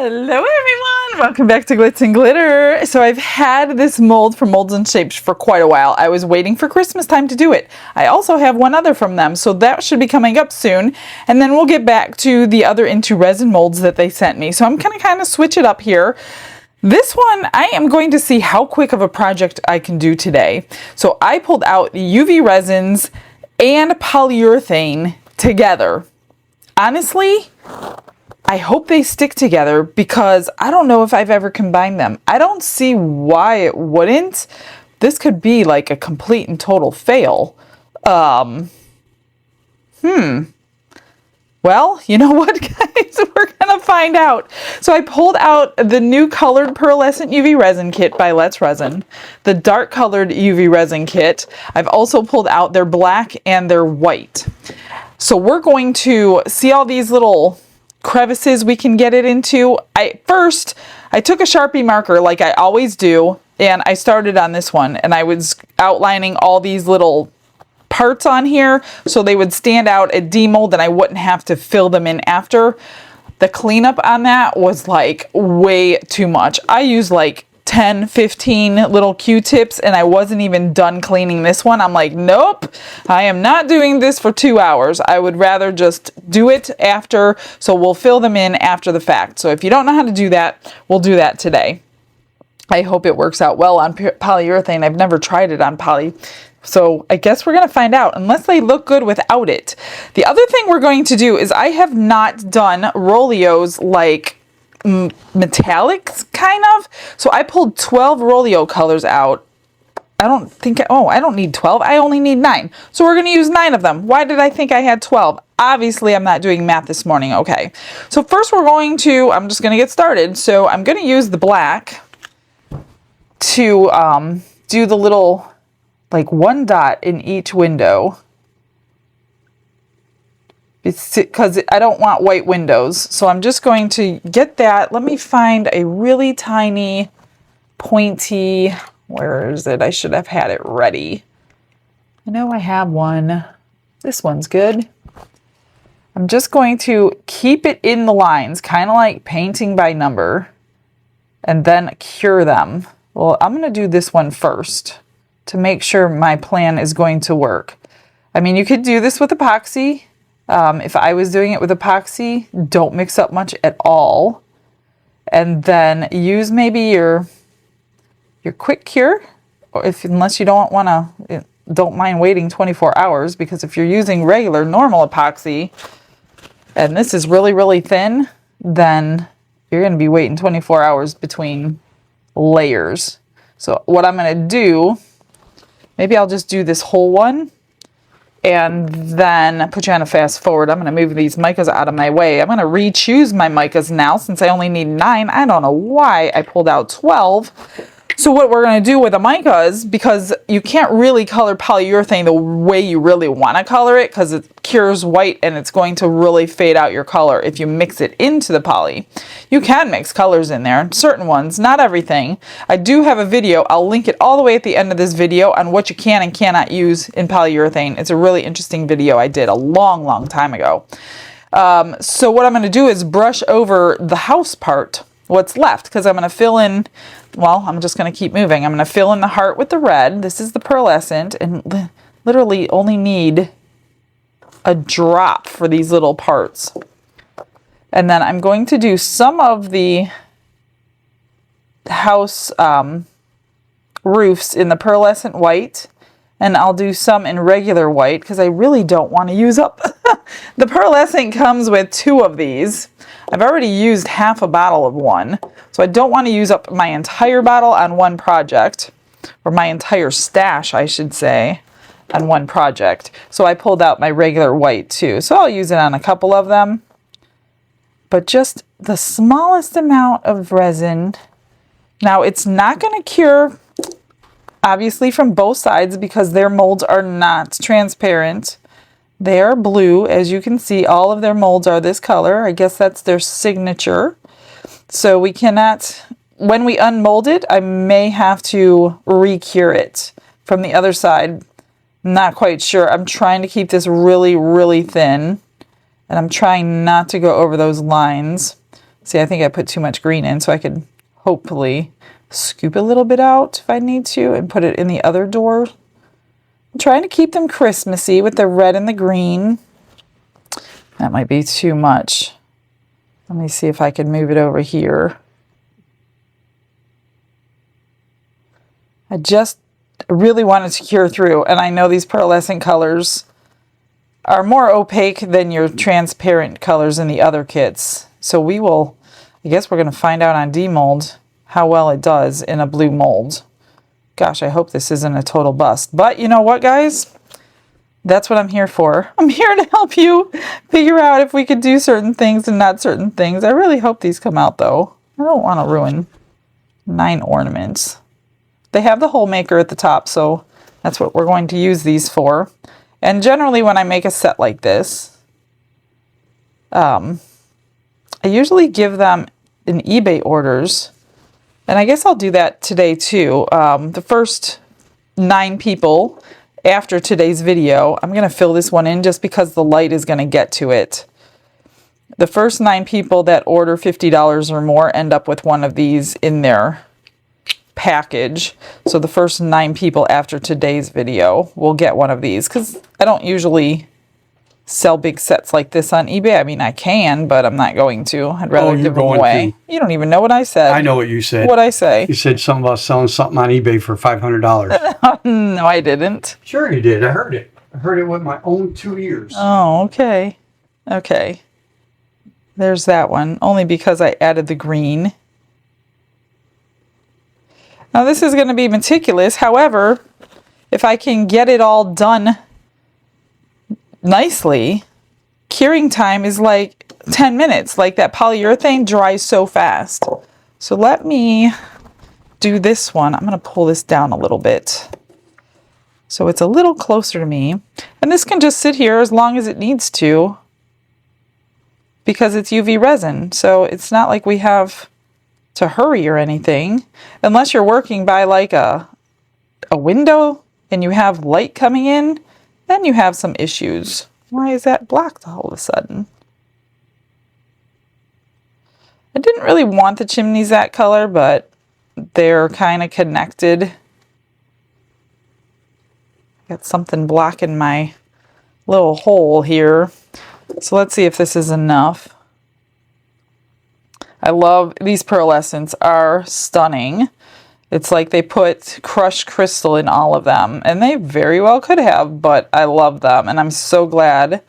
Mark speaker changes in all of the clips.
Speaker 1: Hello everyone! Welcome back to Glitz and Glitter. So I've had this mold from Molds and Shapes for quite a while. I was waiting for Christmas time to do it. I also have one other from them, so that should be coming up soon. And then we'll get back to the other into resin molds that they sent me. So I'm gonna kind of switch it up here. This one, I am going to see how quick of a project I can do today. So I pulled out UV resins and polyurethane together. Honestly, I hope they stick together because I don't know if I've ever combined them. I don't see why it wouldn't. This could be like a complete and total fail. Well, you know what, guys? We're gonna find out. So I pulled out the new colored pearlescent UV resin kit by Let's Resin, the dark colored UV resin kit. I've also pulled out their black and their white. So we're going to see all these little crevices we can get it into. First, I took a Sharpie marker like I always do, and I started on this one, and I was outlining all these little parts on here so they would stand out at demold and I wouldn't have to fill them in after. The cleanup on that was like way too much. I used like 10, 15 little Q-tips and I wasn't even done cleaning this one. I'm like, nope, I am not doing this for 2 hours. I would rather just do it after, so we'll fill them in after the fact. So if you don't know how to do that, we'll do that today. I hope it works out well on polyurethane. I've never tried it on poly. So I guess we're going to find out, unless they look good without it. The other thing we're going to do is I have not done Roleos like metallics, kind of. So I pulled 12 Roleo colors out. I don't need 12. I only need 9. So we're going to use 9 of them. Why did I think I had 12? Obviously, I'm not doing math this morning. Okay. So first I'm just going to get started. So I'm going to use the black to do the little, like, one dot in each window. It's because I don't want white windows. So I'm just going to get that. Let me find a really tiny, pointy, where is it? I should have had it ready. I know I have one. This one's good. I'm just going to keep it in the lines, kind of like painting by number, and then cure them. Well, I'm going to do this one first to make sure my plan is going to work. I mean, you could do this with epoxy. If I was doing it with epoxy, don't mix up much at all. And then use maybe your quick cure, or unless you don't mind waiting 24 hours, because if you're using regular normal epoxy and this is really, really thin, then you're going to be waiting 24 hours between layers. So what I'm going to do, maybe I'll just do this whole one and then put you on a fast forward. I'm going to move these micas out of my way. I'm going to re-choose my micas now since I only need 9. I don't know why I pulled out 12. So what we're going to do with the micas, because you can't really color polyurethane the way you really want to color it, because it cures white and it's going to really fade out your color if you mix it into the poly. You can mix colors in there, certain ones, not everything. I do have a video, I'll link it all the way at the end of this video on what you can and cannot use in polyurethane. It's a really interesting video I did a long, long time ago. So what I'm going to do is brush over the house part, what's left, because I'm going to fill in, well, I'm just going to keep moving. I'm going to fill in the heart with the red. This is the pearlescent, and literally only need a drop for these little parts. And then I'm going to do some of the house roofs in the pearlescent white, and I'll do some in regular white because I really don't want to use up. The pearlescent comes with 2 of these. I've already used half a bottle of one, so I don't want to use up my entire bottle on one project, or my entire stash, I should say, on one project. So I pulled out my regular white too, so I'll use it on a couple of them, but just the smallest amount of resin. Now it's not going to cure, obviously, from both sides because their molds are not transparent. They are blue. As you can see, all of their molds are this color. I guess that's their signature. So we cannot, when we unmold it, I may have to re-cure it from the other side. I'm not quite sure. I'm trying to keep this really, really thin, and I'm trying not to go over those lines. See, I think I put too much green in, so I could hopefully scoop a little bit out if I need to and put it in the other door. I'm trying to keep them Christmassy with the red and the green. That might be too much. Let me see if I can move it over here. I just really wanted to cure through, and I know these pearlescent colors are more opaque than your transparent colors in the other kits. So we will, I guess we're going to find out on Demold how well it does in a blue mold. Gosh, I hope this isn't a total bust. But you know what, guys? That's what I'm here for. I'm here to help you figure out if we could do certain things and not certain things. I really hope these come out, though. I don't want to ruin 9 ornaments. They have the hole maker at the top, so that's what we're going to use these for. And generally when I make a set like this, I usually give them in eBay orders. And I guess I'll do that today too. The first 9 people after today's video, I'm going to fill this one in just because the light is going to get to it. The first 9 people that order $50 or more end up with one of these in their package. So the first 9 people after today's video will get one of these, because I don't usually sell big sets like this on eBay. I mean, I can, but I'm not going to. I'd rather give them away. You don't even know what I said.
Speaker 2: I know what you said.
Speaker 1: What'd I say?
Speaker 2: You said something about selling something on eBay for $500.
Speaker 1: No, I didn't.
Speaker 2: Sure you did. I heard it. I heard it with my own 2 ears.
Speaker 1: Oh, okay. Okay. There's that one. Only because I added the green. Now this is going to be meticulous. However, if I can get it all done nicely, curing time is like 10 minutes. Like that polyurethane dries so fast. So let me do this one. I'm going to pull this down a little bit so it's a little closer to me. And this can just sit here as long as it needs to because it's UV resin. So it's not like we have to hurry or anything, unless you're working by like a window and you have light coming in, then you have some issues. Why is that blocked all of a sudden? I didn't really want the chimneys that color, but they're kind of connected. Got something blocking my little hole here. So let's see if this is enough. I love these pearlescents, are stunning. It's like they put crushed crystal in all of them, and they very well could have, but I love them, and I'm so glad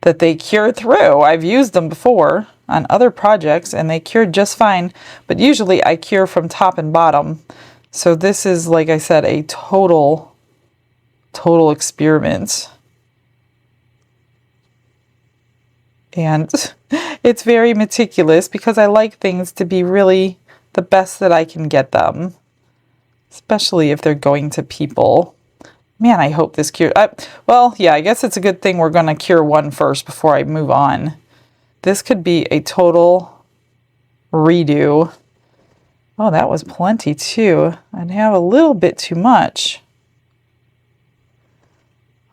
Speaker 1: that they cured through. I've used them before on other projects, and they cured just fine, but usually I cure from top and bottom. So this is, like I said, a total experiment. And it's very meticulous because I like things to be really the best that I can get them, especially if they're going to people. Man, I hope this cure. Well, yeah, I guess it's a good thing we're going to cure one first before I move on. This could be a total redo. Oh, that was plenty too. I'd have a little bit too much.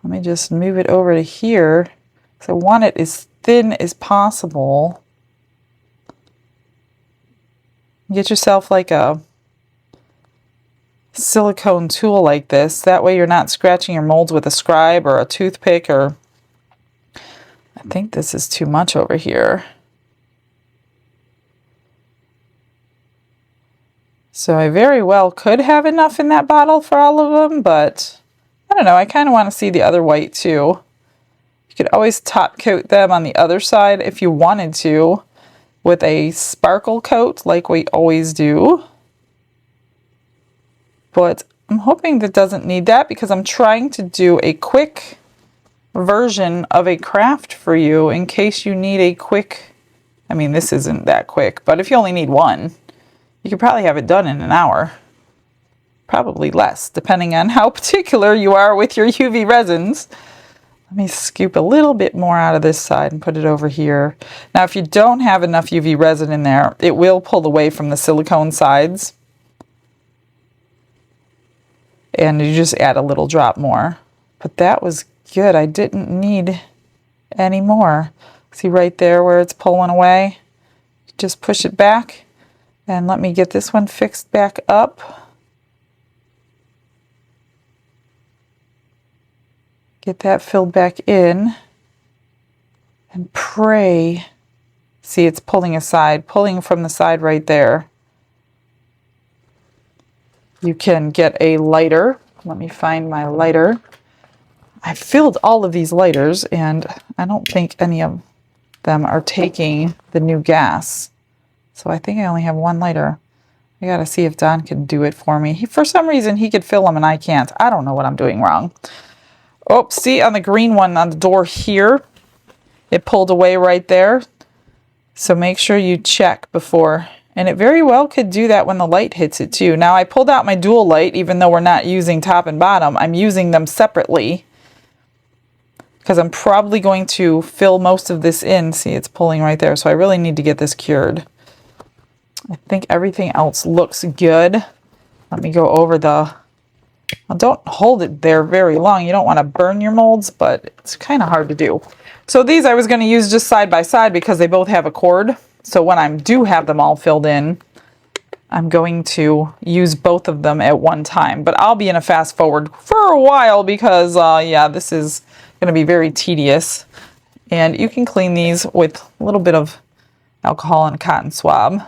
Speaker 1: Let me just move it over to here because I want it as thin as possible. Get yourself like a silicone tool like this. That way you're not scratching your molds with a scribe or a toothpick, or I think this is too much over here. So I very well could have enough in that bottle for all of them, but I don't know. I kind of want to see the other white too. You could always top coat them on the other side if you wanted to with a sparkle coat like we always do. But I'm hoping that doesn't need that because I'm trying to do a quick version of a craft for you in case you need a quick, I mean this isn't that quick, but if you only need one, you could probably have it done in an hour. Probably less, depending on how particular you are with your UV resins. Let me scoop a little bit more out of this side and put it over here. Now, if you don't have enough UV resin in there, it will pull away from the silicone sides. And you just add a little drop more. But that was good. I didn't need any more. See right there where it's pulling away? just push it back and let me get this one fixed back up. Get that filled back in and pray. See, it's pulling aside, pulling from the side right there. You can get a lighter. Let me find my lighter. I filled all of these lighters and I don't think any of them are taking the new gas. So I think I only have one lighter. I gotta see if Don can do it for me. For some reason he could fill them and I can't. I don't know what I'm doing wrong. Oh, see on the green one on the door here, it pulled away right there. So make sure you check before, and it very well could do that when the light hits it too. Now I pulled out my dual light, even though we're not using top and bottom, I'm using them separately because I'm probably going to fill most of this in. See, it's pulling right there. So I really need to get this cured. I think everything else looks good. Let me go over the, well, don't hold it there very long. You don't want to burn your molds, but it's kind of hard to do. So these I was going to use just side by side because they both have a cord. So when I do have them all filled in, I'm going to use both of them at one time. But I'll be in a fast forward for a while because, yeah, this is going to be very tedious. And you can clean these with a little bit of alcohol and cotton swab.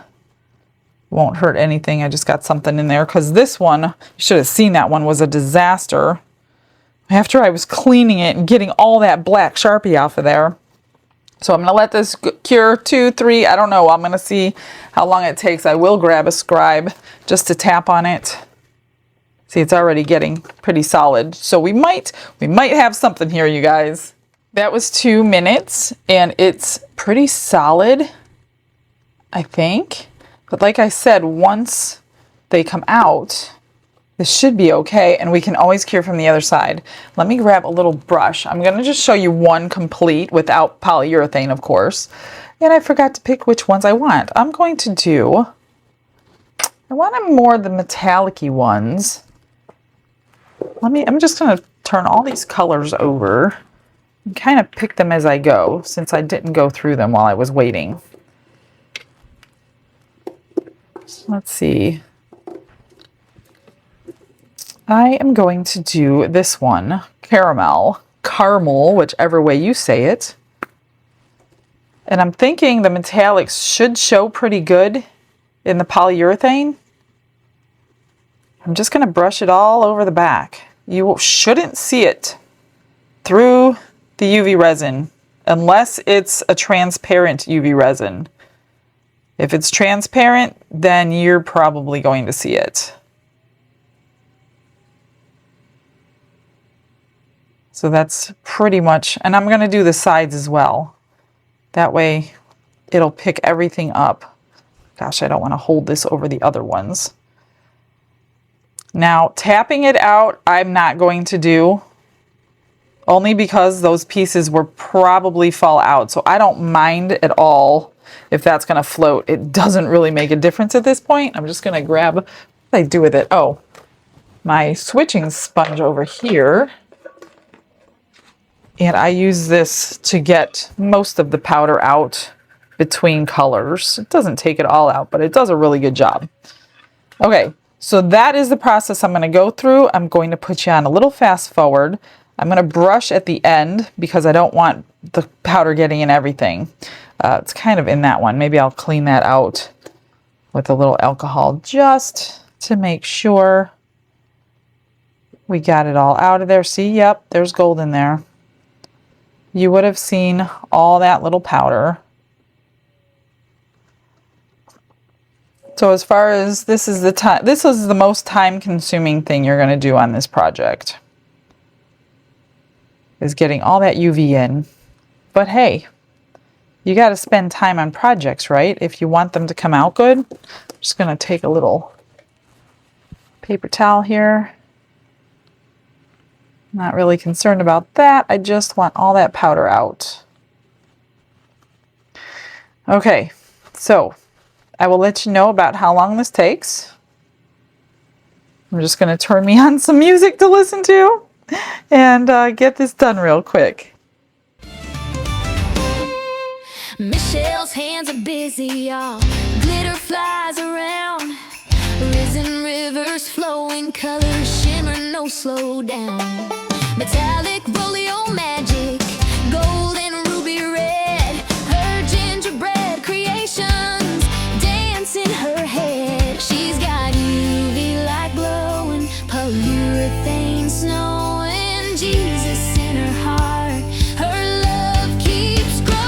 Speaker 1: Won't hurt anything. I just got something in there because this one, you should have seen that one, was a disaster. After I was cleaning it and getting all that black Sharpie off of there. So I'm going to let this cure 2, 3, I don't know. I'm going to see how long it takes. I will grab a scribe just to tap on it. See, it's already getting pretty solid. So we might have something here, you guys. That was 2 minutes and it's pretty solid, I think. But like I said, once they come out, this should be okay, and we can always cure from the other side. Let me grab a little brush. I'm going to just show you one complete without polyurethane, of course. And I forgot to pick which ones I want. I'm going to do, I want them more the metallic-y ones. I'm just going to turn all these colors over and kind of pick them as I go, since I didn't go through them while I was waiting. Let's see. I am going to do this one, caramel, whichever way you say it. And I'm thinking the metallics should show pretty good in the polyurethane. I'm just going to brush it all over the back. You shouldn't see it through the UV resin unless it's a transparent UV resin. If it's transparent, then you're probably going to see it. So that's pretty much, and I'm going to do the sides as well. That way it'll pick everything up. Gosh, I don't want to hold this over the other ones. Now, tapping it out, I'm not going to do, only because those pieces will probably fall out. So I don't mind at all if that's going to float. It doesn't really make a difference at this point. I'm just going to grab, what did I do with it? Oh, my switching sponge over here. And I use this to get most of the powder out between colors. It doesn't take it all out, but it does a really good job. Okay, so that is the process I'm going to go through. I'm going to put you on a little fast forward. I'm going to brush at the end because I don't want the powder getting in everything. It's kind of in that one. Maybe I'll clean that out with a little alcohol just to make sure we got it all out of there. See, yep, there's gold in there. You would have seen all that little powder. So as far as this is the most time-consuming thing you're going to do on this project, is getting all that UV in. But hey, you got to spend time on projects, right? If you want them to come out good. I'm just going to take a little paper towel here. Not really concerned about that. I just want all that powder out. Okay, so I will let you know about how long this takes. I'm just going to turn me on some music to listen to and get this done real quick.
Speaker 3: Michelle's Michelle's hands are busy, y'all. Glitter flies around. Resin rivers flowing, colors shimmer, no slow down. Metallic Roleo magic, gold and ruby red. Her gingerbread creations dance in her head. She's got UV light glowing, polyurethane snow, and Jesus in her heart. Her love keeps growing.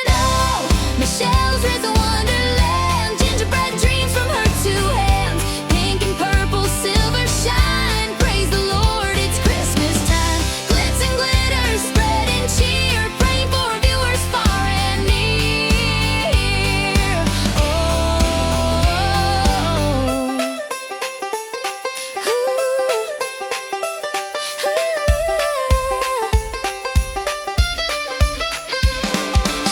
Speaker 3: Oh, Michelle's risen wonderland. Gingerbread dreams from her two hands. Pink and purple, silver shine. Praise the Lord, it's Christmas time. Glitz and glitter, spread and cheer. Praying for viewers far and near.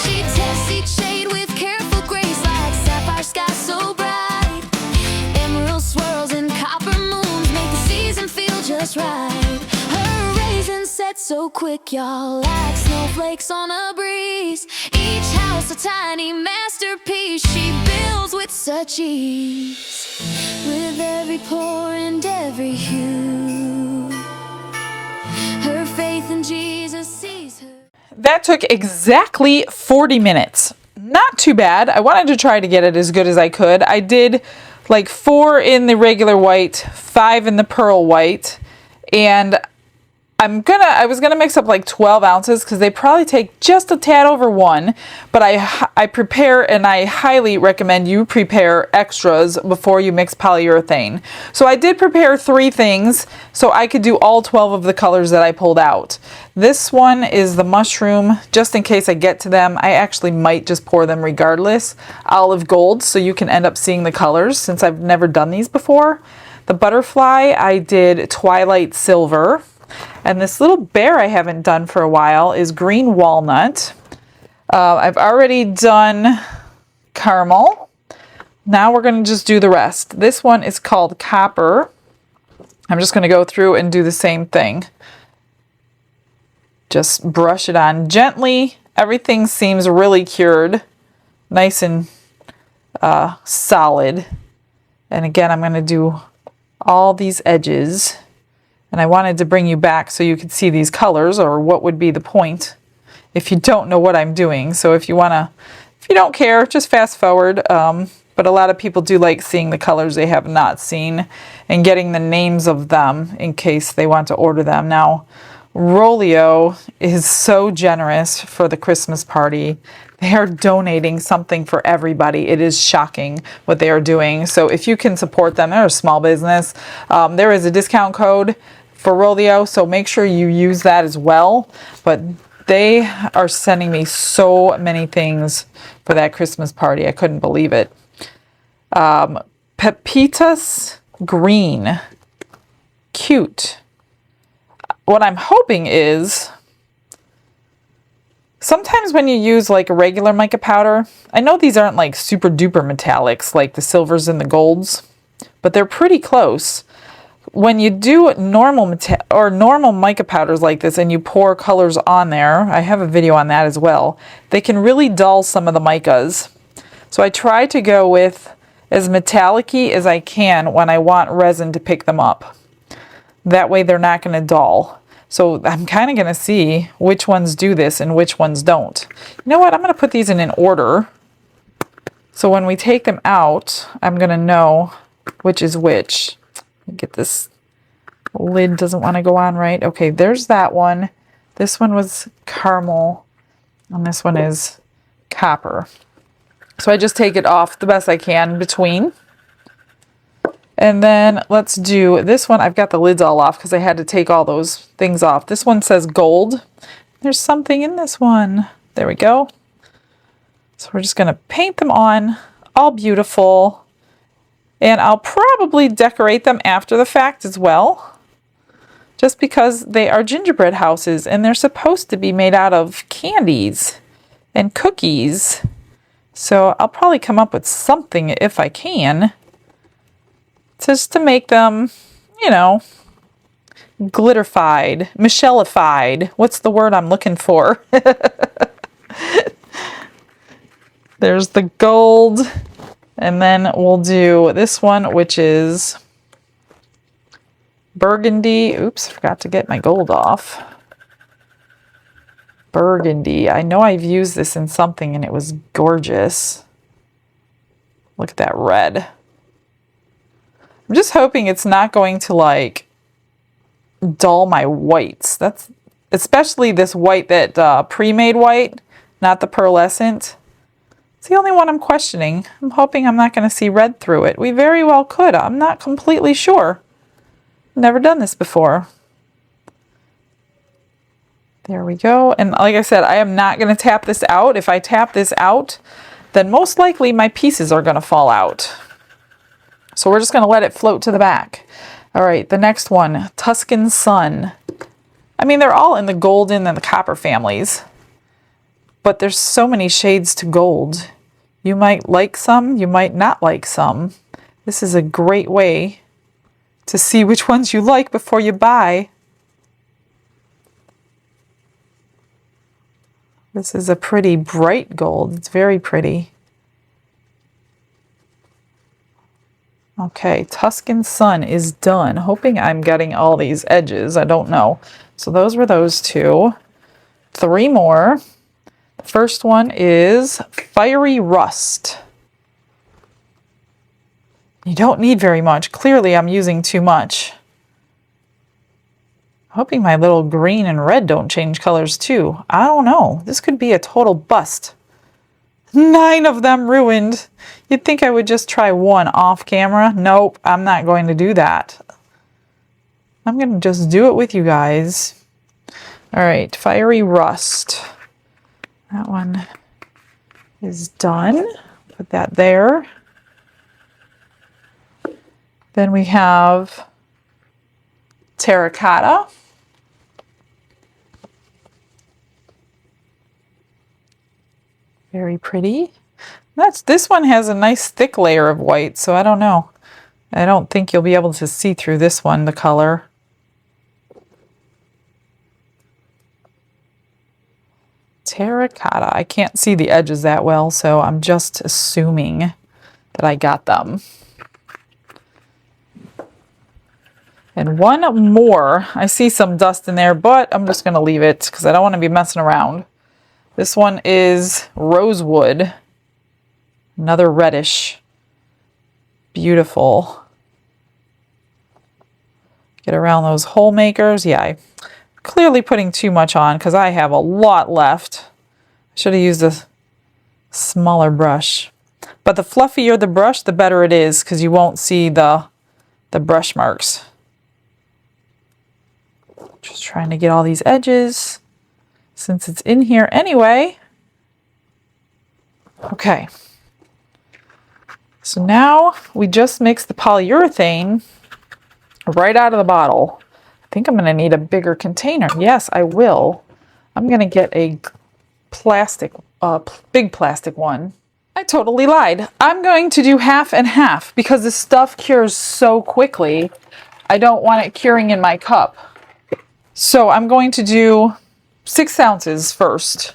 Speaker 3: She tests each shade with careful grace, like sapphire sky so bright. Emerald swirls and copper moons make the season feel just right. Her raisins set so quick, y'all, like snowflakes on a breeze. Each house a tiny masterpiece she builds with such ease. With every pore and every hue, her faith in Jesus sees her.
Speaker 1: That took exactly 40 minutes. Not too bad. I wanted to try to get it as good as I could. I did like 4 in the regular white, 5 in the pearl white, and I was gonna mix up like 12 ounces because they probably take just a tad over 1, but I prepare, and I highly recommend you prepare extras before you mix polyurethane. So I did prepare 3 things so I could do all 12 of the colors that I pulled out. This one is the mushroom, just in case I get to them. I actually might just pour them regardless. Olive gold, so you can end up seeing the colors since I've never done these before. The butterfly, I did twilight silver. And this little bear I haven't done for a while is green walnut. I've already done caramel. Now we're going to just do the rest. This one is called copper. I'm just going to go through and do the same thing. Just brush it on gently. Everything seems really cured. Nice and solid. And again, I'm going to do all these edges. And I wanted to bring you back so you could see these colors, or what would be the point if you don't know what I'm doing. So if you don't care, just fast forward. But a lot of people do like seeing the colors they have not seen and getting the names of them in case they want to order them. Now, Roleo is so generous for the Christmas party. They are donating something for everybody. It is shocking what they are doing. So if you can support them, they're a small business. There is a discount code for Roleo, so make sure you use that as well. But they are sending me so many things for that Christmas party. I couldn't believe it. Pepitas green. Cute. What I'm hoping is, sometimes when you use like a regular mica powder, I know these aren't like super duper metallics like the silvers and the golds, but they're pretty close. When you do normal mica powders like this and you pour colors on there, I have a video on that as well, they can really dull some of the micas. So I try to go with as metallic-y as I can when I want resin to pick them up. That way they're not going to dull. So I'm kind of going to see which ones do this and which ones don't. You know what? I'm going to put these in an order. So when we take them out, I'm going to know which is which. Get this lid doesn't want to go on right. Okay, there's that one. This one was caramel, and this one is copper. So I just take it off the best I can between. And then let's do this one. I've got the lids all off because I had to take all those things off. This one says gold. There's something in this one. There we go. So we're just going to paint them on, all beautiful. And I'll probably decorate them after the fact as well, just because they are gingerbread houses and they're supposed to be made out of candies and cookies. So I'll probably come up with something if I can, just to make them, you know, glitterified, Michelle-ified. What's the word I'm looking for? There's the gold. And then we'll do this one, which is burgundy. Oops, forgot to get my gold off. Burgundy. I know I've used this in something and it was gorgeous. Look at that red. I'm just hoping it's not going to like dull my whites. That's especially this white that pre-made white, not the pearlescent. It's the only one I'm questioning. I'm hoping I'm not going to see red through it. We very well could. I'm not completely sure. Never done this before. There we go. And like I said, I am not going to tap this out. If I tap this out, then most likely my pieces are going to fall out. So we're just going to let it float to the back. All right, the next one, Tuscan Sun. I mean, they're all in the golden and the copper families, but there's so many shades to gold. You might like some, you might not like some. This is a great way to see which ones you like before you buy. This is a pretty bright gold. It's very pretty. Okay, Tuscan Sun is done. Hoping I'm getting all these edges. I don't know. So those were those two. 3 more. The first one is Fiery Rust. You don't need very much. Clearly I'm using too much. Hoping my little green and red don't change colors too. I don't know. This could be a total bust. 9 of them ruined. You'd think I would just try one off camera. Nope, I'm not going to do that. I'm going to just do it with you guys. All right, Fiery Rust. That one is done. Put that there. Then we have Terracotta. Very pretty. This one has a nice thick layer of white, so I don't know. I don't think you'll be able to see through this one, the color. Terracotta. I can't see the edges that well, so I'm just assuming that I got them. And one more. I see some dust in there, but I'm just going to leave it because I don't want to be messing around. This one is Rosewood. Another reddish. Beautiful. Get around those hole makers. Yeah, I'm clearly putting too much on because I have a lot left. I should have used a smaller brush. But the fluffier the brush, the better it is because you won't see the brush marks. Just trying to get all these edges since it's in here anyway. Okay. So now we just mix the polyurethane right out of the bottle. I think I'm going to need a bigger container. Yes, I will. I'm going to get a plastic, big plastic one. I totally lied. I'm going to do half and half because this stuff cures so quickly. I don't want it curing in my cup. So I'm going to do 6 ounces first.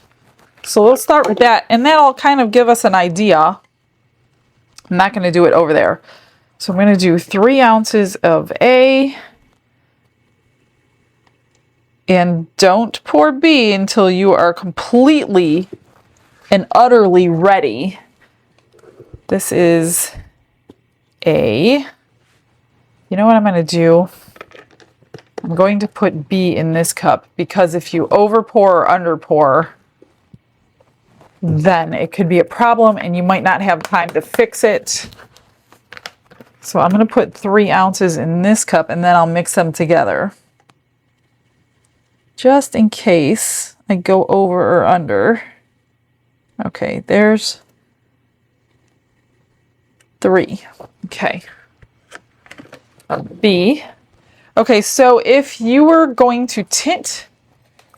Speaker 1: So we'll start with that, and that'll kind of give us an idea. I'm not going to do it over there. So I'm going to do 3 ounces of A. And don't pour B until you are completely and utterly ready. This is A. You know what I'm going to do? I'm going to put B in this cup because if you over pour or under pour, then it could be a problem and you might not have time to fix it. So I'm going to put 3 ounces in this cup and then I'll mix them together. Just in case I go over or under. Okay, there's 3. Okay. B. Okay, so if you were going to tint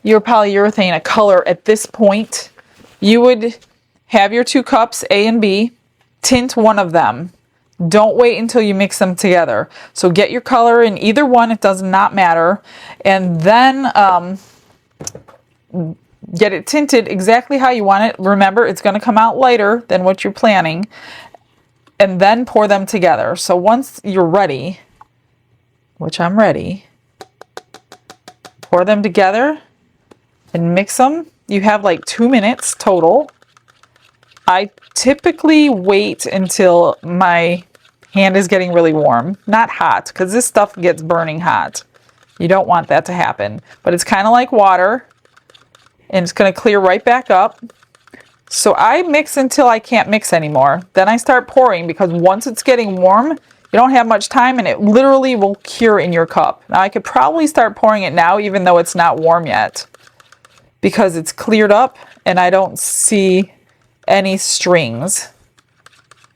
Speaker 1: your polyurethane a color at this point, you would have your 2 cups, A and B, tint one of them. Don't wait until you mix them together. So get your color in either one, it does not matter. And then get it tinted exactly how you want it. Remember, it's going to come out lighter than what you're planning. And then pour them together. So once you're ready, which I'm ready, pour them together and mix them. You have like 2 minutes total. I typically wait until my hand is getting really warm, not hot, because this stuff gets burning hot. You don't want that to happen, but it's kind of like water, and it's going to clear right back up. So I mix until I can't mix anymore. Then I start pouring, because once it's getting warm, you don't have much time, and it literally will cure in your cup. Now I could probably start pouring it now, even though it's not warm yet, because it's cleared up and I don't see any strings.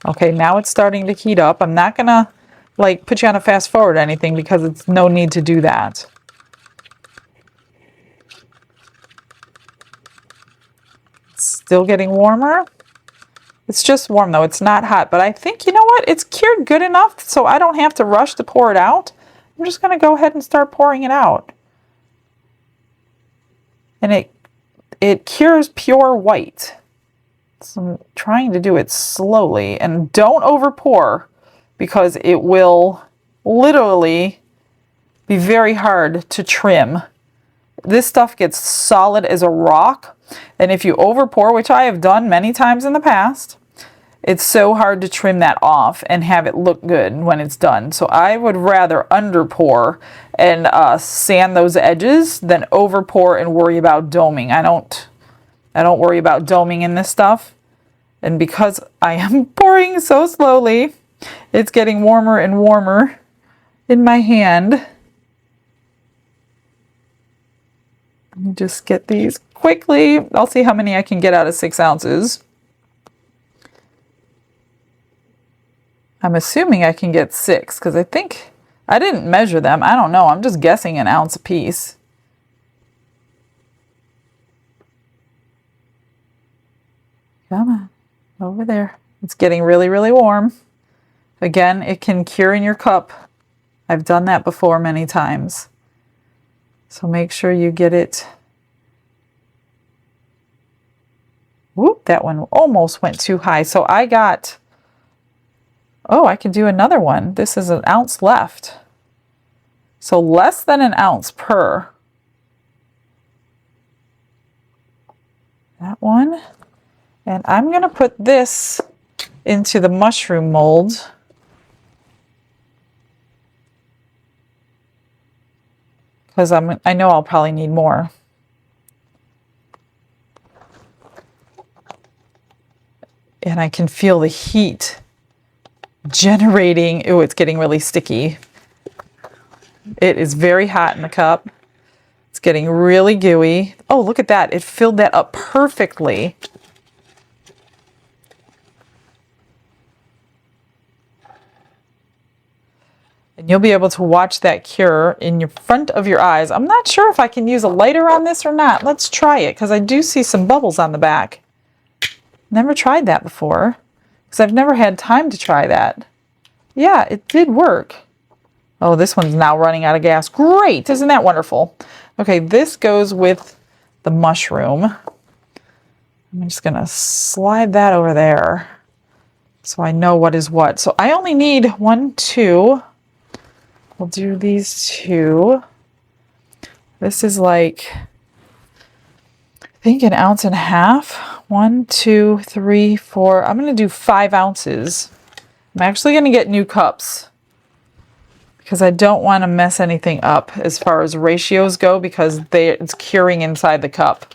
Speaker 1: Okay, now it's starting to heat up. I'm not gonna like put you on a fast forward or anything, because it's no need to do that. It's still getting warmer. It's just warm though, it's not hot, but I think, you know what, it's cured good enough so I don't have to rush to pour it out. I'm just gonna go ahead and start pouring it out. And it cures pure white. So I'm trying to do it slowly, and don't over pour, because it will literally be very hard to trim. This stuff gets solid as a rock, and if you over pour, which I have done many times in the past, it's so hard to trim that off and have it look good when it's done. So I would rather under pour and sand those edges than over pour and worry about doming. I don't worry about doming in this stuff. And because I am pouring so slowly, it's getting warmer and warmer in my hand. Let me just get these quickly. I'll see how many I can get out of 6 ounces. I'm assuming I can get 6, because I think I didn't measure them. I don't know. I'm just guessing an ounce a piece. Come on, over there. It's getting really, really warm. Again, it can cure in your cup. I've done that before many times. So make sure you get it. Whoop, that one almost went too high. So I got, oh, I could do another one. This is 1 ounce left. So less than 1 ounce per. That one. And I'm going to put this into the mushroom mold. Because I know I'll probably need more. And I can feel the heat generating. Oh, it's getting really sticky. It is very hot in the cup. It's getting really gooey. Oh, look at that. It filled that up perfectly. And you'll be able to watch that cure in your front of your eyes. I'm not sure if I can use a lighter on this or not. Let's try it, because I do see some bubbles on the back. Never tried that before, because I've never had time to try that. Yeah, it did work. Oh, this one's now running out of gas. Great, isn't that wonderful? Okay, this goes with the mushroom. I'm just gonna slide that over there so I know what is what. So I only need 1, 2. We'll do these 2. This is like, I think 1.5 ounces. 1, 2, 3, 4. I'm going to do 5 ounces. I'm actually going to get new cups, because I don't want to mess anything up as far as ratios go, because it's curing inside the cup.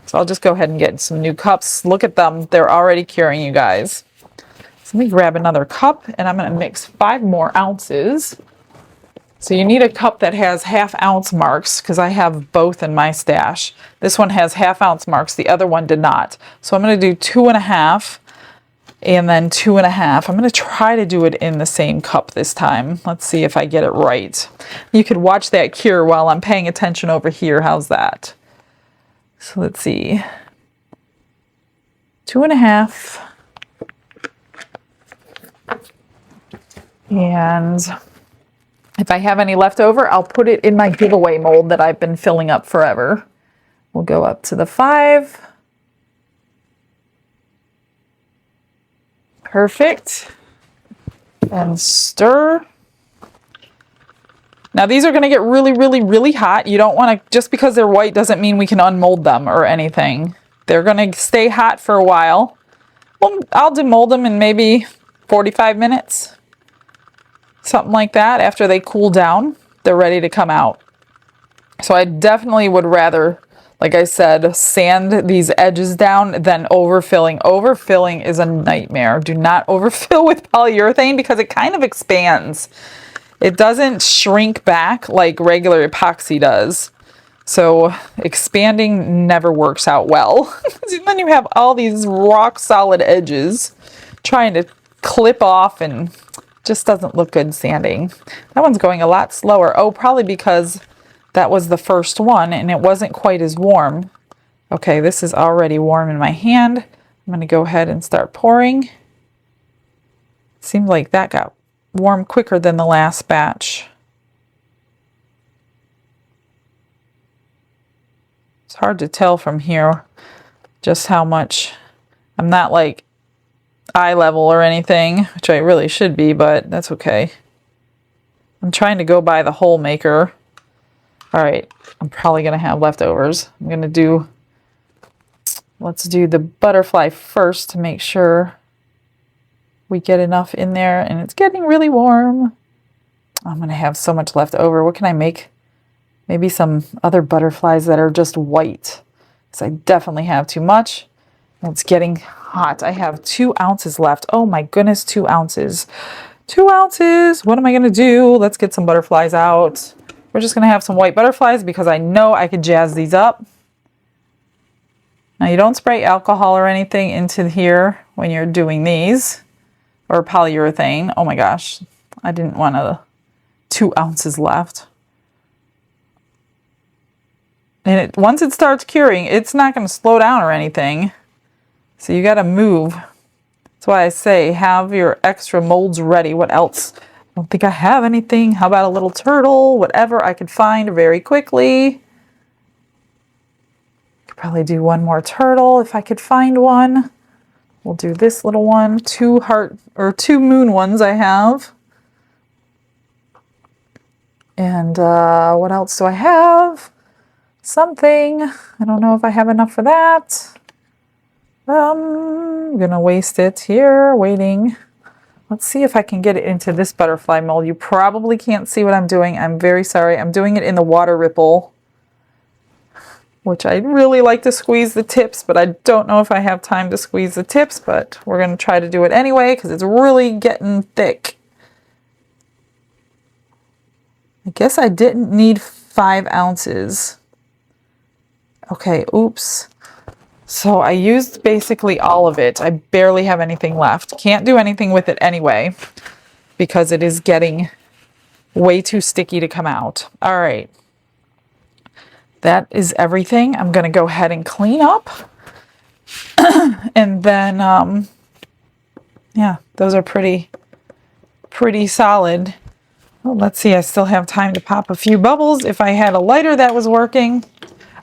Speaker 1: So I'll just go ahead and get some new cups. Look at them. They're already curing, you guys. So let me grab another cup, and I'm going to mix 5 more ounces. So you need a cup that has 1/2 ounce marks, because I have both in my stash. This one has 1/2 ounce marks, the other one did not. So I'm going to do 2.5 and then 2.5. I'm going to try to do it in the same cup this time. Let's see if I get it right. You could watch that cure while I'm paying attention over here. How's that? So let's see. 2.5. And if I have any left over, I'll put it in my giveaway mold that I've been filling up forever. We'll go up to the 5. Perfect. And stir. Now these are going to get really, really, really hot. You don't want to, just because they're white doesn't mean we can unmold them or anything. They're going to stay hot for a while. Well, I'll demold them in maybe 45 minutes. Something like that. After they cool down, they're ready to come out. So I definitely would rather, like I said, sand these edges down than overfilling. Overfilling is a nightmare. Do not overfill with polyurethane because it kind of expands. It doesn't shrink back like regular epoxy does. So expanding never works out well. Then you have all these rock solid edges trying to clip off and just doesn't look good sanding. That one's going a lot slower. Oh, probably because that was the first one and it wasn't quite as warm. Okay, this is already warm in my hand. I'm going to go ahead and start pouring. Seems like that got warm quicker than the last batch. It's hard to tell from here just how much. I'm not like eye level or anything, which I really should be, but that's okay. I'm trying to go by the hole maker. All right, I'm probably gonna have leftovers. I'm gonna do, let's do the butterfly first to make sure we get enough in there, and it's getting really warm. I'm gonna have so much left over. What can I make? Maybe some other butterflies that are just white, because I definitely have too much. It's getting hot. I have 2 ounces left. Oh my goodness, 2 ounces. 2 ounces. What am I gonna do? Let's get some butterflies out. We're just gonna have some white butterflies because I know I could jazz these up. Now you don't spray alcohol or anything into here when you're doing these, or polyurethane. Oh my gosh, I didn't want 2 ounces left. And once it starts curing, it's not going to slow down or anything. So you got to move. That's why I say have your extra molds ready. What else? I don't think I have anything. How about a little turtle? Whatever I could find very quickly. Could probably do one more turtle if I could find one. We'll do this little one. 2 heart or 2 moon ones I have. And what else do I have? Something. I don't know if I have enough for that. I'm gonna waste it here waiting. Let's see if I can get it into this butterfly mold. You probably can't see what I'm doing. I'm very sorry. I'm doing it in the water ripple, which I really like to squeeze the tips, but I don't know if I have time to squeeze the tips, but we're gonna try to do it anyway because it's really getting thick. I guess I didn't need 5 ounces. Okay, oops. So I used basically all of it. I barely have anything left. Can't do anything with it anyway because it is getting way too sticky to come out. All right. That is everything. I'm going to go ahead and clean up. And then, yeah, those are pretty solid. Well, let's see. I still have time to pop a few bubbles if I had a lighter that was working.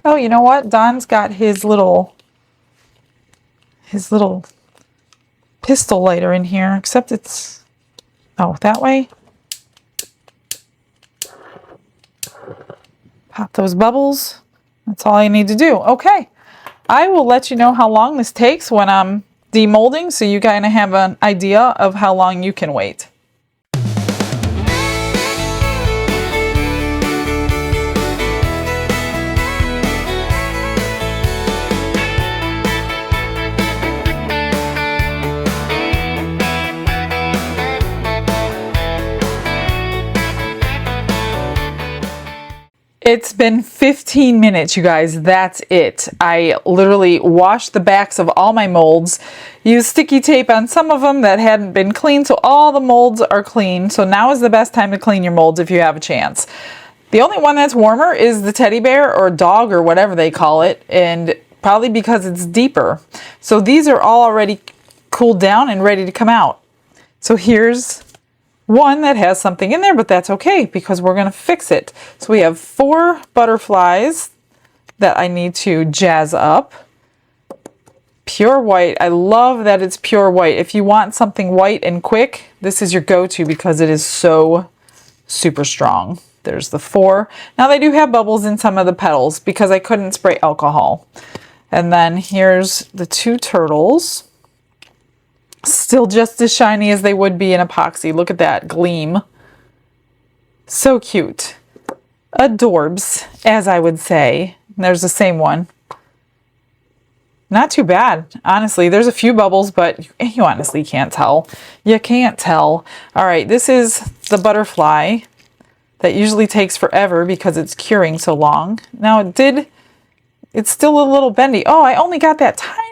Speaker 1: Oh, you know what? Don's got his little pistol lighter in here, except it's, oh, that way. Pop those bubbles. That's all I need to do. Okay. I will let you know how long this takes when I'm demolding, so you kind of have an idea of how long you can wait. It's been 15 minutes, you guys. That's it. I literally washed the backs of all my molds, used sticky tape on some of them that hadn't been cleaned, so all the molds are clean. So now is the best time to clean your molds if you have a chance. The only one that's warmer is the teddy bear or dog or whatever they call it, and probably because it's deeper. So these are all already cooled down and ready to come out. So here's one that has something in there, but that's okay because we're going to fix it. So we have 4 butterflies that I need to jazz up. Pure white. I love that it's pure white. If you want something white and quick, this is your go-to because it is so super strong. There's the 4. Now they do have bubbles in some of the petals because I couldn't spray alcohol. And then here's the 2 turtles. Still just as shiny as they would be in epoxy. Look at that gleam. So cute. Adorbs, as I would say. And there's the same one. Not too bad, honestly. There's a few bubbles, but you honestly can't tell. You can't tell. All right, this is the butterfly that usually takes forever because it's curing so long. Now it's still a little bendy. Oh, I only got that tiny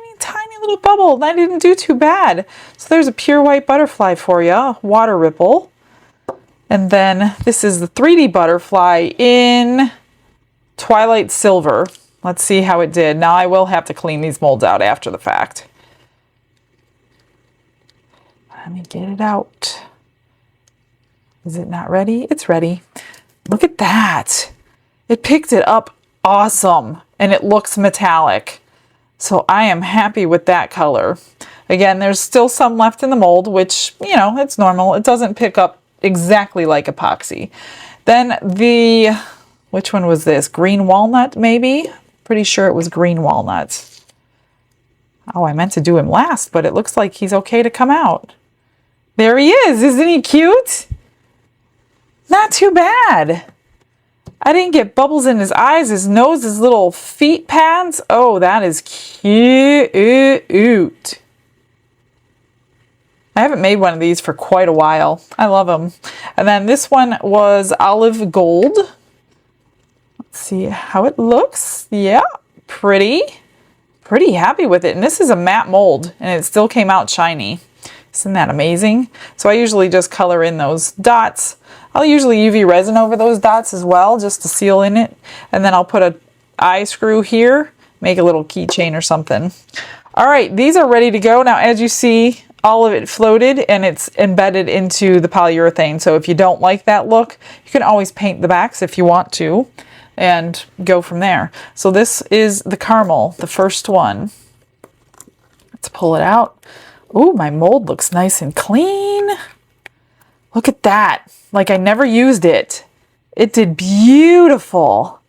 Speaker 1: little bubble and I didn't do too bad. So there's a pure white butterfly for you, water ripple. And then this is the 3D butterfly in Twilight Silver. Let's see how it did. Now I will have to clean these molds out after the fact. Let me get it out. Is it not ready? It's ready. Look at that. It picked it up awesome and it looks metallic. So I am happy with that color. Again, there's still some left in the mold, which, you know, it's normal. It doesn't pick up exactly like epoxy. Then which one was this? Green walnut, maybe? Pretty sure it was green walnut. Oh, I meant to do him last, but it looks like he's okay to come out. There he is. Isn't he cute? Not too bad. I didn't get bubbles in his eyes, his nose, his little feet pads. Oh, that is cute. I haven't made one of these for quite a while. I love them. And then this one was olive gold. Let's see how it looks. Yeah, pretty happy with it. And this is a matte mold and it still came out shiny. Isn't that amazing? So I usually just color in those dots. I'll usually UV resin over those dots as well, just to seal in it. And then I'll put an eye screw here, make a little keychain or something. All right, these are ready to go. Now, as you see, all of it floated and it's embedded into the polyurethane. So if you don't like that look, you can always paint the backs if you want to and go from there. So this is the caramel, the first one. Let's pull it out. Ooh, my mold looks nice and clean. Look at that. Like I never used it. It did beautiful.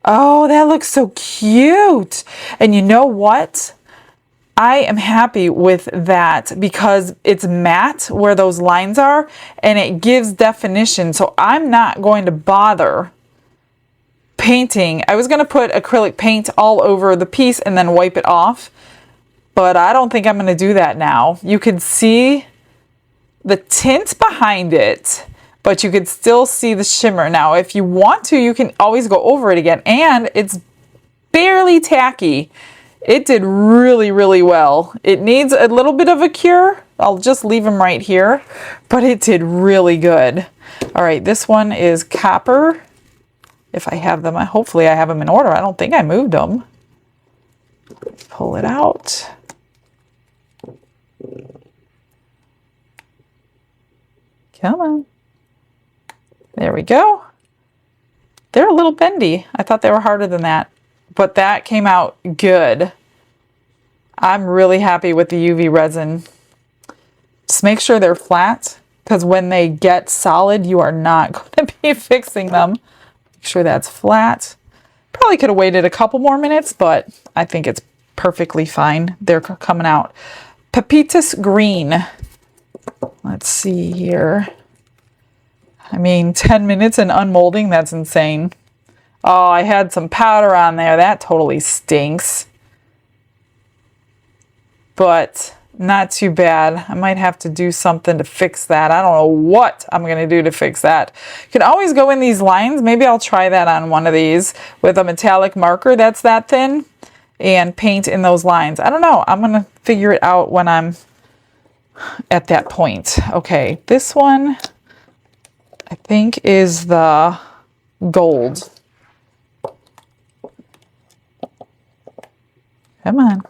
Speaker 1: Oh, that looks so cute. And you know what? I am happy with that because it's matte where those lines are and it gives definition. So I'm not going to bother painting. I was going to put acrylic paint all over the piece and then wipe it off. But I don't think I'm going to do that now. You can see the tint behind it, but you could still see the shimmer. Now, if you want to, you can always go over it again. And it's barely tacky. It did really well. It needs a little bit of a cure. I'll just leave them right here, but it did really good. All right, this one is copper. If I have them, hopefully I have them in order. I don't think I moved them. Pull it out. Come on. There we go. They're a little bendy. I thought they were harder than that, but that came out good. I'm really happy with the UV resin. Just make sure they're flat because when they get solid, you are not going to be fixing them. Make sure that's flat. Probably could have waited a couple more minutes, but I think it's perfectly fine. They're coming out. Pepitas green. Let's see here. I mean, 10 minutes and unmolding, that's insane. Oh, I had some powder on there. That totally stinks. But not too bad. I might have to do something to fix that. I don't know what I'm going to do to fix that. You can always go in these lines. Maybe I'll try that on one of these with a metallic marker that's that thin and paint in those lines. I don't know. I'm going to figure it out when I'm at that point. Okay, this one I think is the gold. Come on.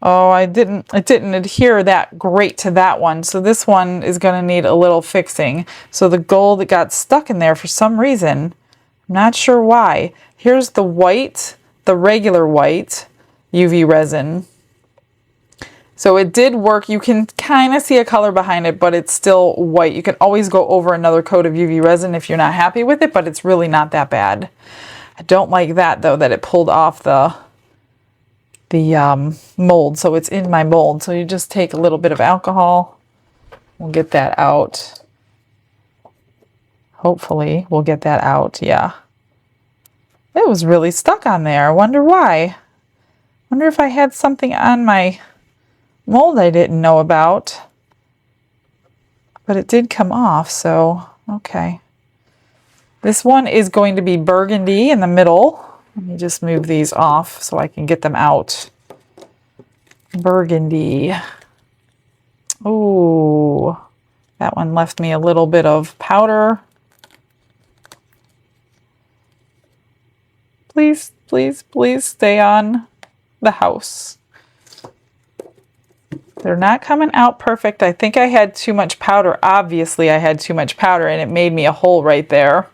Speaker 1: Oh, it didn't adhere that great to that one. So this one is going to need a little fixing. So the gold got stuck in there for some reason. I'm not sure why. Here's the white, the regular white UV resin. So it did work. You can kind of see a color behind it, but it's still white. You can always go over another coat of UV resin if you're not happy with it, but it's really not that bad. I don't like that though, that it pulled off the mold. So it's in my mold. So you just take a little bit of alcohol. We'll get that out. Hopefully we'll get that out. Yeah. It was really stuck on there. I wonder why. Wonder if I had something on my mold I didn't know about. But it did come off, so okay. This one is going to be burgundy in the middle. Let me just move these off so I can get them out. Burgundy. Oh, that one left me a little bit of powder. Please, please, please stay on the house. They're not coming out perfect. I think I had too much powder. Obviously, I had too much powder and it made me a hole right there.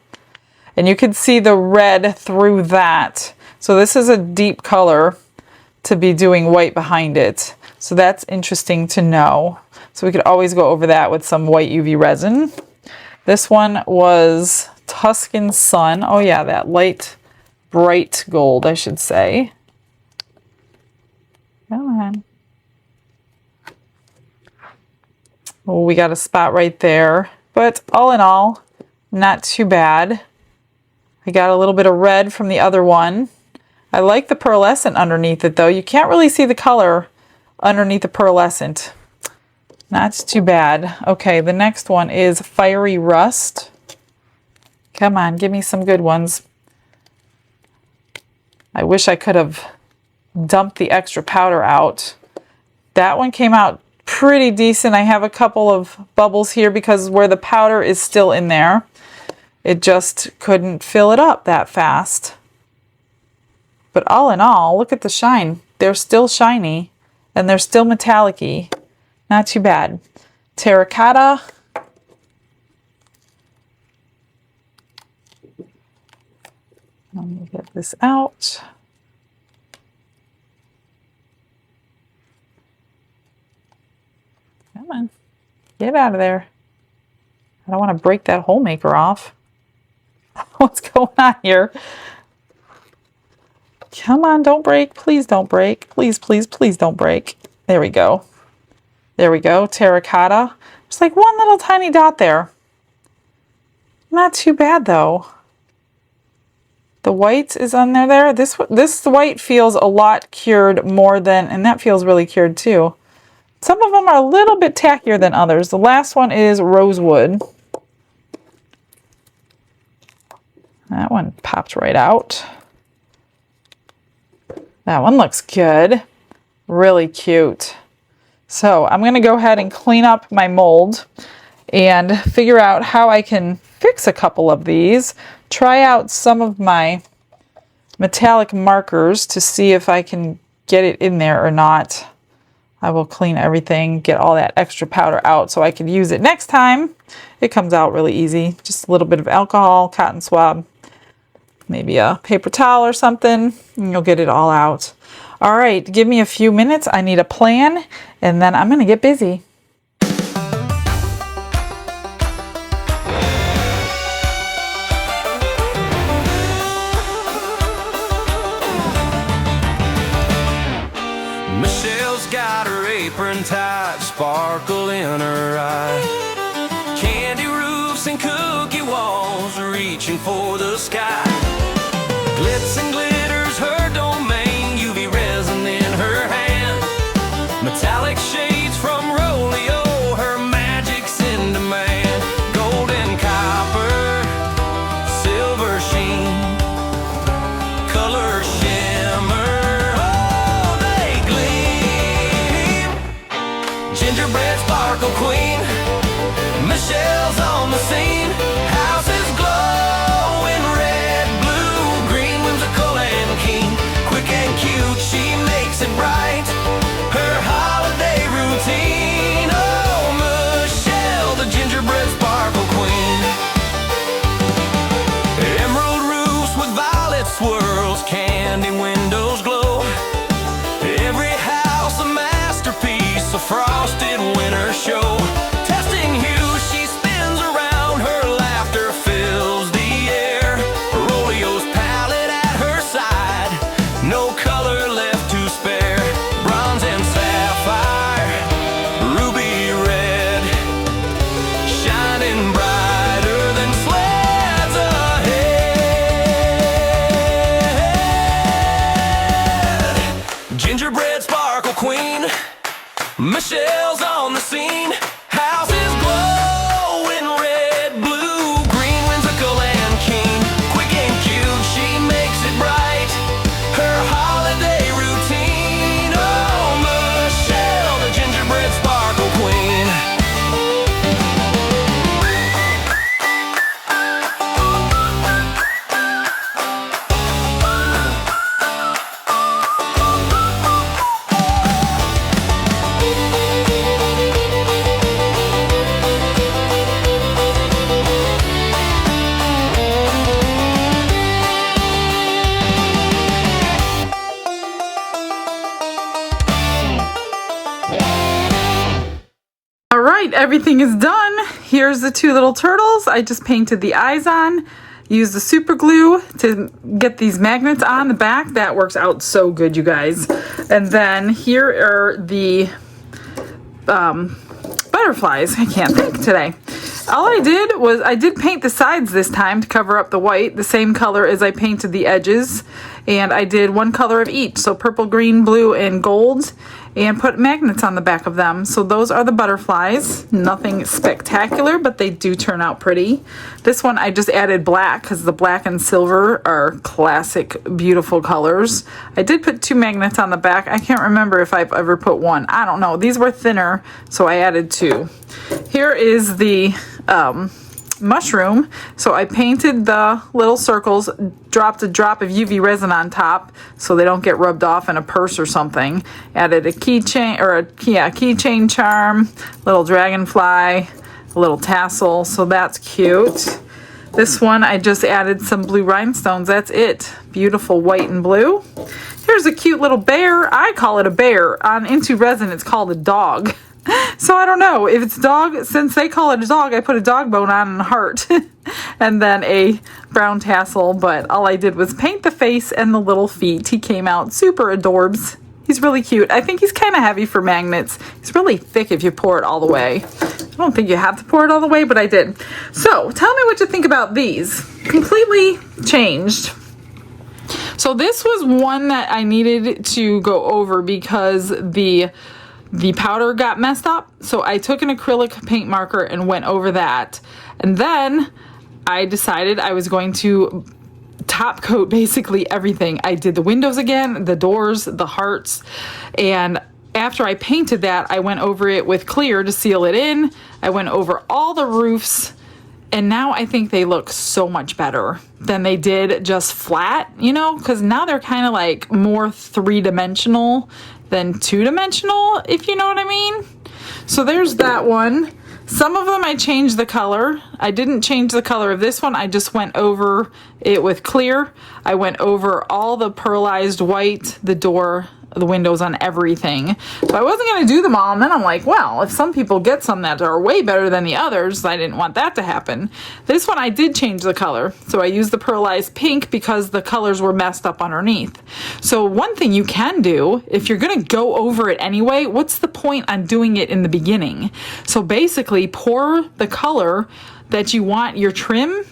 Speaker 1: And you can see the red through that. So this is a deep color to be doing white behind it. So that's interesting to know. So we could always go over that with some white UV resin. This one was Tuscan Sun. Oh yeah, that light, bright gold, I should say. Come on. Oh, we got a spot right there. But all in all, not too bad. I got a little bit of red from the other one. I like the pearlescent underneath it though. You can't really see the color underneath the pearlescent. Not too bad. Okay, the next one is Fiery Rust. Come on, give me some good ones. I wish I could have dumped the extra powder out. That one came out pretty decent. I have a couple of bubbles here because where the powder is still in there. It just couldn't fill it up that fast. But all in all, look at the shine. They're still shiny and they're still metallic-y. Not too bad. Terracotta. Let me get this out. Come on, get out of there. I don't want to break that hole maker off. What's going on here? Come on, don't break. Please don't break. Please, please, please don't break. There we go. There we go. Terracotta. There's like one little tiny dot there. Not too bad though. The white is on there. This white feels a lot cured more than, and that feels really cured too. Some of them are a little bit tackier than others. The last one is Rosewood. That one popped right out. That one looks good. Really cute. So I'm going to go ahead and clean up my mold and figure out how I can fix a couple of these. Try out some of my metallic markers to see if I can get it in there or not. I will clean everything, get all that extra powder out so I can use it next time. It comes out really easy. Just a little bit of alcohol, cotton swab, maybe a paper towel or something, and you'll get it all out. All right, give me a few minutes. I need a plan, and then I'm going to get busy.
Speaker 4: Michelle's got her apron tight, sparkle in her eye. Candy roofs and cookie walls, reaching for the sky. Glitz and glitter's her domain, UV resin in her hand. Metallic shades from Rolio, her magic's in demand. Gold and copper, silver sheen, color shimmer, oh, they gleam. Gingerbread sparkle queen, Michelle's on the scene. House is glowing red, blue, green, whimsical and keen. Quick and cute, she makes it bright. Her frosted winter show. Testing hue, she spins around, her laughter fills the air. Roleo's palette at her side, no color left to spare. Bronze and sapphire, ruby red, shining brighter than sleds ahead. Gingerbread sparkle queen, Michelle's on the scene. House is glowing red, blue, green, whimsical and keen. Quick and cute, she makes it bright, her holiday routine. Oh, Michelle, the gingerbread sparkle queen.
Speaker 1: All right, everything is done. Here's the two little turtles. I just painted the eyes on. Used the super glue to get these magnets on the back. That works out so good, you guys. And then here are the butterflies. I can't think today. All I did was I did paint the sides this time to cover up the white, the same color as I painted the edges. And I did one color of each, so purple, green, blue, and gold, and put magnets on the back of them. So those are the butterflies. Nothing spectacular, but they do turn out pretty. This one I just added black because the black and silver are classic, beautiful colors. I did put two magnets on the back. I can't remember if I've ever put one. I don't know. These were thinner, so I added two. Here is the mushroom. So I painted the little circles, dropped a drop of UV resin on top so they don't get rubbed off in a purse or something. Added a keychain or a keychain charm, little dragonfly, a little tassel. So that's cute. This one I just added some blue rhinestones. That's it. Beautiful white and blue. Here's a cute little bear. I call it a bear. On Into Resin it's called a dog. So I don't know if it's dog, since they call it a dog, I put a dog bone on and a heart and then a brown tassel, but all I did was paint the face and the little feet. He came out super adorbs. He's really cute. I think he's kind of heavy for magnets. He's really thick if you pour it all the way. I don't think you have to pour it all the way, but I did. So tell me what you think about these. Completely changed. So this was one that I needed to go over because the powder got messed up, so I took an acrylic paint marker and went over that. And then I decided I was going to top coat basically everything. I did the windows again, the doors, the hearts, and after I painted that, I went over it with clear to seal it in. I went over all the roofs, and now I think they look so much better than they did just flat, you know, because now they're kind of like more three-dimensional than two-dimensional, if you know what I mean. So there's that one. Some of them I changed the color. I didn't change the color of this one. I just went over it with clear. I went over all the pearlized white, the door, the windows, on everything. So I wasn't going to do them all, and then I'm like, well, if some people get some that are way better than the others, I didn't want that to happen. This one I did change the color. So I used the pearlized pink because the colors were messed up underneath. So one thing you can do, if you're going to go over it anyway, what's the point on doing it in the beginning? So basically pour the color that you want your trim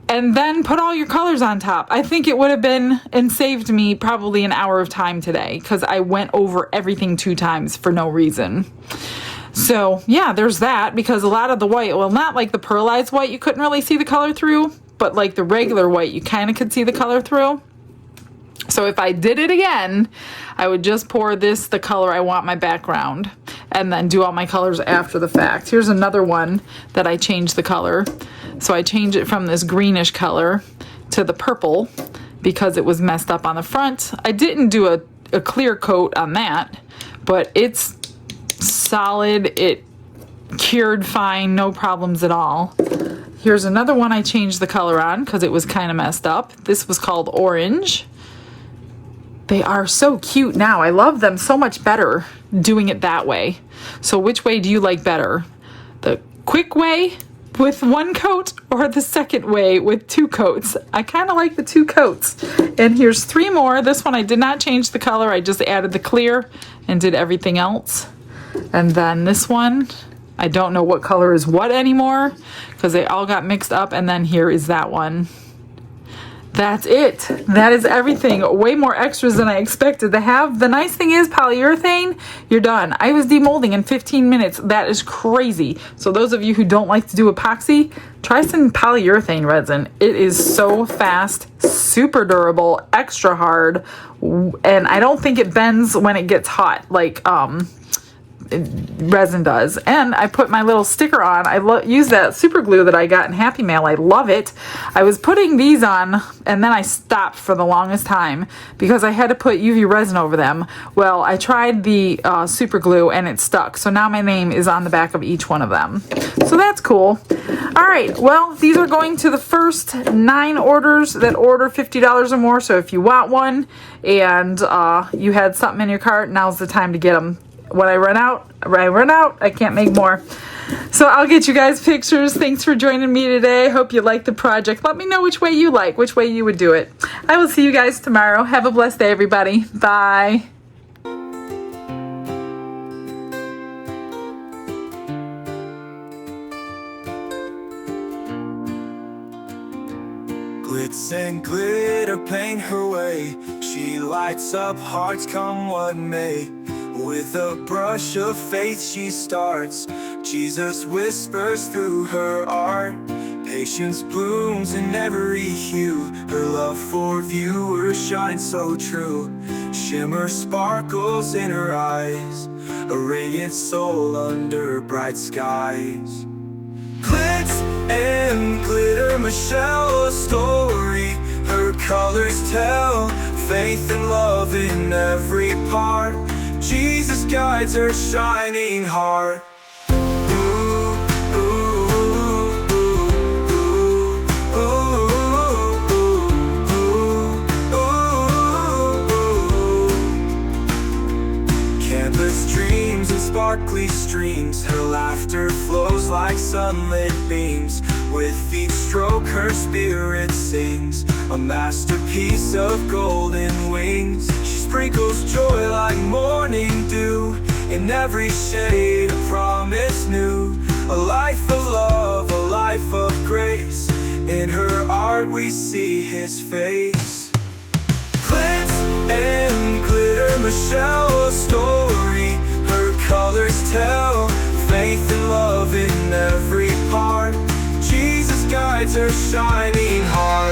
Speaker 1: and then put all your colors on top. I think it would have been and saved me probably an hour of time today because I went over everything 2 times for no reason. So yeah, there's that, because a lot of the white, well, not like the pearlized white you couldn't really see the color through, but like the regular white you kind of could see the color through. So if I did it again, I would just pour this, the color I want my background, and then do all my colors after the fact. Here's another one that I changed the color. So I changed it from this greenish color to the purple because it was messed up on the front. I didn't do a clear coat on that, but it's solid. It cured fine, no problems at all. Here's another one I changed the color on because it was kind of messed up. This was called Orange. They are so cute now. I love them so much better doing it that way. So which way do you like better? The quick way with one coat or the second way with 2 coats? I kind of like the 2 coats. And here's 3 more. This one I did not change the color. I just added the clear and did everything else. And then this one, I don't know what color is what anymore because they all got mixed up. And then here is that one. That's it. That is everything. Way more extras than I expected to have. The nice thing is polyurethane, you're done. I was demolding in 15 minutes. That is crazy. So those of you who don't like to do epoxy, try some polyurethane resin. It is so fast, super durable, extra hard, and I don't think it bends when it gets hot like resin does. And I put my little sticker on. I use that super glue that I got in Happy Mail. I love it. I was putting these on and then I stopped for the longest time because I had to put UV resin over them. Well, I tried the super glue and it stuck. So now my name is on the back of each one of them. So that's cool. All right. Well, these are going to the first 9 orders that order $50 or more. So if you want one and you had something in your cart, now's the time to get them. When I run out, I can't make more. So I'll get you guys pictures. Thanks for joining me today. Hope you like the project. Let me know which way you like, which way you would do it. I will see you guys tomorrow. Have a blessed day, everybody. Bye.
Speaker 4: Glitz and glitter paint her way. She lights up hearts come what may. With a brush of faith she starts. Jesus whispers through her art. Patience blooms in every hue. Her love for viewers shines so true. Shimmer sparkles in her eyes. A radiant soul under bright skies. Glitz and glitter, Michelle, a story. Her colors tell faith and love in every part. Jesus guides her shining heart. Ooh, ooh, ooh, ooh, ooh, ooh, ooh. Canvas dreams and sparkly streams. Her laughter flows like sunlit beams. With each stroke her spirit sings. A masterpiece of golden wings. Sprinkles joy like morning dew. In every shade a promise new. A life of love, a life of grace. In her art we see his face. Glitz and glitter, Michelle, a story. Her colors tell faith and love in every part. Jesus guides her shining heart.